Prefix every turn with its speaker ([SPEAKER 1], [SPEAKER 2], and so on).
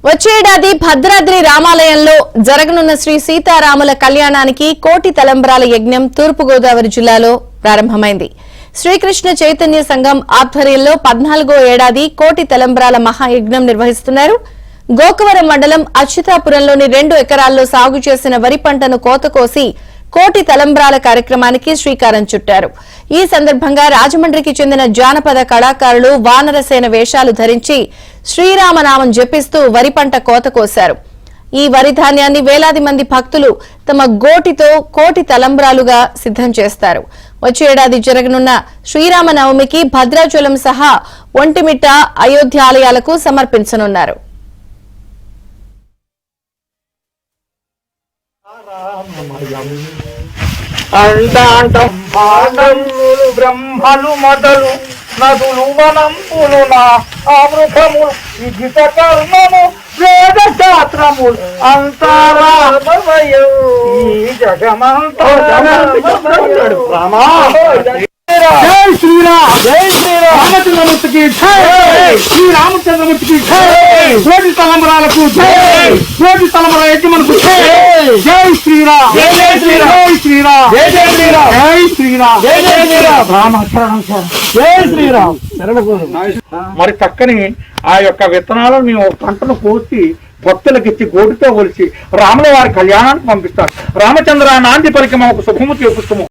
[SPEAKER 1] వచ్చే ఏడాది భద్రాద్రి రామాలయంలో జరగనున్న శ్రీ సీతారాముల కళ్యాణానికి కోటి తలంబ్రాల యజ్ఞం తూర్పుగోదావరి జిల్లాలో ప్రారంభమైంది. శ్రీకృష్ణ చైతన్య సంఘం ఆధ్వర్యంలో 14వ ఏడాది కోటి తలంబ్రాల మహాయజ్ఞం నిర్వహిస్తున్నారు. గోకవరం మండలం అచ్యుతాపురంలోని 2 ఎకరాల్లో సాగు చేసిన వరి పంటను కోత కోసి కోటి తలంబ్రాల కార్యక్రమానికి శ్రీకారం చుట్టారు. ఈ సందర్భంగా రాజమండ్రికి చెందిన జానపద కళాకారులు వానరసేన వేషాలు ధరించి శ్రీరామనామం జపిస్తూ వరి పంట కోత కోశారు. ఈ వరి ధాన్యాన్ని వేలాది మంది భక్తులు తమ గోటితో కోటి తలంబ్రాలుగా సిద్ధం చేస్తారు. వచ్చే ఏడాది జరగనున్న శ్రీరామనవమికి భద్రాచలం సహా ఒంటిమిట్ట, అయోధ్య ఆలయాలకు సమర్పించనున్నారు.
[SPEAKER 2] బ్రహ్మలు మొదలు నదులు వనంపులు నా అమృతములు విజిత కర్మము వేద శాస్త్రములు అంతరామమయం ఈ జగమంతా రామా. జై శ్రీరామ్, జై శ్రీరామ్, రామచంద్రమూర్తికి జై, శ్రీరామచంద్రమూర్తికి జై, కోటి తలంబరాలకు జై, కోటి తలంబర యజ్ఞమునకు జై. జై శ్రీరామ్, జై జై శ్రీరామ్, జై శ్రీరామ్, జై జై శ్రీరామ్, జై శ్రీరామ్, జై జై శ్రీరామ్, రామచరణం జై శ్రీరామ్. మరి చక్కని ఆ యొక్క విత్తనాలను మేము పంటను కోసి భక్తులకు ఇచ్చి గోటితో కొలిచి రాముల వారి కళ్యాణానికి పంపిస్తారు. రామచంద్ర నాంది పలికి మాకు శుభము చేకూర్చుము.